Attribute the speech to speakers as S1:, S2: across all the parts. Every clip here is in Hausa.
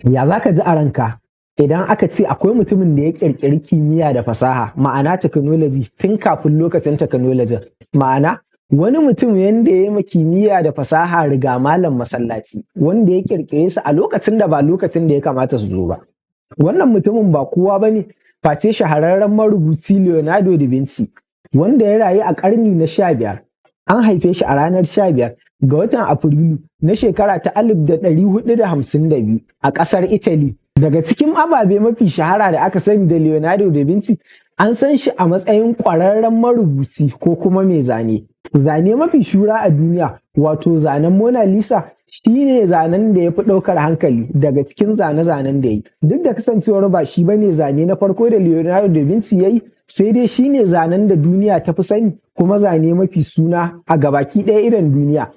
S1: Ya za ka ji a ranka idan aka ce akwai mutumin da ya ƙirƙiri kimiyya da fasaha, ma'ana technology, tun kafin lokacin technology? Ma'ana wani mutum yanda ya yi ma kimiyya da fasaha riga malam masallaci, wanda ya ƙirƙire su a lokacin da ba lokacin da ya kamata su zo ba. Wannan mutumin ba kowa ba ne face shahararren marubuci Leonado da Vinci, wanda ya rayu a ƙarni na 15. An haife shi a ranar 15 ga watan Afrilu na shekara ta 1452 a ƙasar Italy. Daga cikin ababe mafi shahara da aka sani da Leonado da Vinci, an san shi a matsayin ƙwararren marubuci ko kuma mai zane. Zane mafi shura a duniya, wato zanen Mona Lisa, shi ne zanen da ya fi ɗaukar hankali daga cikin zane-zanen da ya yi. Duk da kasancewar ba shi ba ne zane na farko da Leonado da Vinci ya yi, sai dai shi ne zanen da duniya ta fi sani kuma zane mafi suna a gabaki ɗaya idon duniya.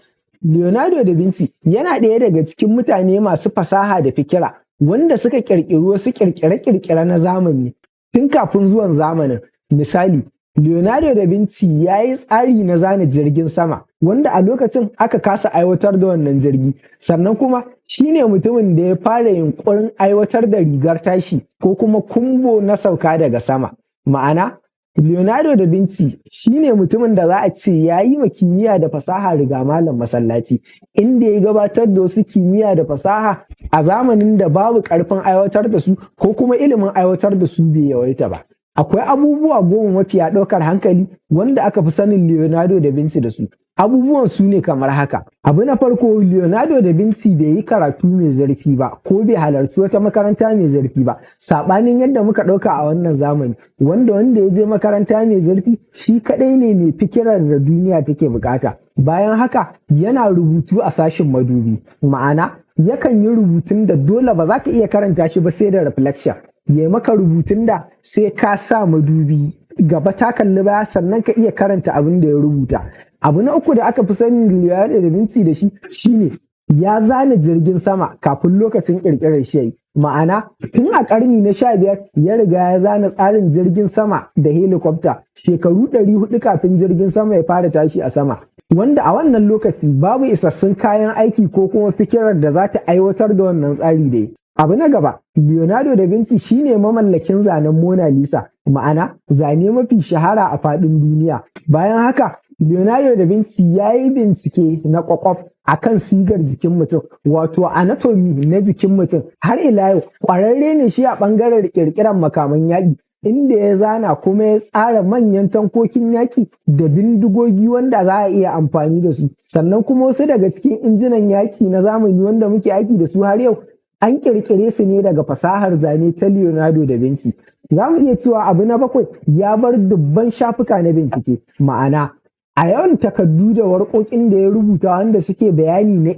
S1: Leonado da Vinci yana ɗaya daga cikin mutane masu fasaha da fikira wanda suka ƙirƙiri wasu ƙirƙire-ƙirƙire na zamani tun kafin zuwan zamanin. Misali, Leonado da Vinci ya yi tsari na zana jirgin sama wanda a lokacin aka kasa aiwatar da wannan jirgi, sannan kuma shi ne mutumin da ya fara yunƙurin aiwatar da rigar tashi ko kuma kumbo na sauka daga sama. Ma'ana, Leonado da Vinci shi ne mutumin da za a ce ya yi ma kimiyya da fasaha riga malam masallaci, inda ya gabatar da wasu kimiyya da fasaha a zamanin da babu ƙarfin aiwatar da su ko kuma ilimin aiwatar da su bai yawaita ba. Akwai abubuwa 10 mafiya ɗaukar hankali wanda aka fi sanin Leonado da Vinci da su. Abubuwan su ne kamar haka. Abu na farko, Leonado da Vinci bai yi karatu mai zurfi ba ko bai halarci wata makaranta mai zurfi ba, saɓanin yadda muka ɗauka a wannan zamani, wanda ya je makaranta mai zurfi shi kaɗai ne mai fikirar da duniya take bukata. Bayan haka yana rubutu a sashin madubi, ma'ana yakan yi rubutun da dole ba za ka iya karanta shi ba sai da reflection. Ya maka rubutun da sai ka sa madubi gaba ta kalli baya sannan ka iya karanta abin da ya rubuta. Abu na uku da aka fi sanin Leonado da Vinci da shi shine ya zana jirgin sama kafin lokacin ƙirƙirar shi. Ma'ana tun a ƙarni na 15 ya riga ya zana tsarin jirgin sama da helicopter shekaru 400 kafin jirgin sama ya fara tashi a sama, wanda a wannan lokaci babu isassun kayan aiki ko kuma fikirar da za ta aiwatar da wannan tsari da yi. Abu na gaba, Leonado da Vinci shine mamallakin zanen Mona Lisa, ma'ana zane mafi shahara a faɗin duniya. Bayan haka, Leonado da Vinci ya yi bincike na ƙwaƙwaf a kan sigar jikin mutum, wato anatomy na jikin mutum. Har ila yau, ƙwararre ne shi a ɓangaren ƙirƙirar makaman yaƙi, inda ya zana kuma ya tsara manyan tankokin yaƙi da bindigogi wanda za a iya amfani da su. Sannan kuma wasu daga cikin injinan yaƙi na zamani wanda muke aiki da su har yau, an ƙirƙire su ne daga fasahar zane ta Leonado da Vinci. Za mu iya cewa abu na 7, ya bar dubban shafuka na bincike, ma'ana a yawan takardu da warƙoƙin da ya rubuta wanda suke bayani na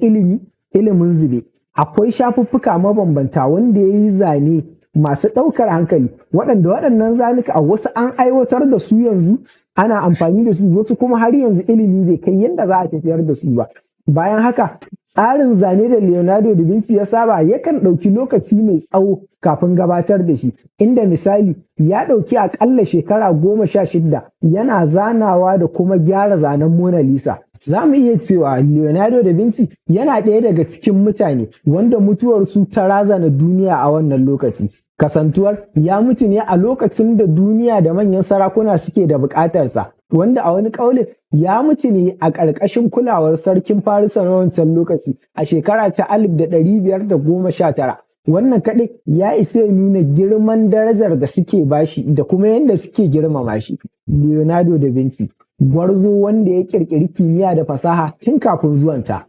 S1: ilimin zube, akwai shafuffuka mabambanta wanda ya yi zane masu ɗaukar hankali, waɗanda waɗannan zanuka a wasu an aiwatar da su yanzu ana amfani da su, wasu kuma har yanzu ilimi bai kai yadda za a tafiyar da su ba. Bayan haka, tsarin zane da Leonado da Vinci ya saba yakan ɗauki lokaci mai tsawo kafin gabatar da shi, inda misali ya ɗauki aƙalla shekara 16 yana zanawa da kuma gyara zanen Mona Lisa. Za mu iya cewa Leonado da Vinci yana ɗaya daga cikin mutane wanda mutuwarsu ta razana duniya a wannan lokaci. Kasantuwar ya mutu ne a lokacin da duniya da manyan sarakuna suke da buƙatarsa, wanda a wani ƙaulin ya mutu ne a ƙarƙashin kulawar sarkin Farisa na wancan lokaci a shekara ta 1519. Wannan kaɗai ya isa ya nuna girman darajar da suke bashi da kuma yadda suke girmama shi. Leonado da Vinci, gwarzo wanda ya ƙirƙiri kimiyya da fasaha tun kafin zuwanta.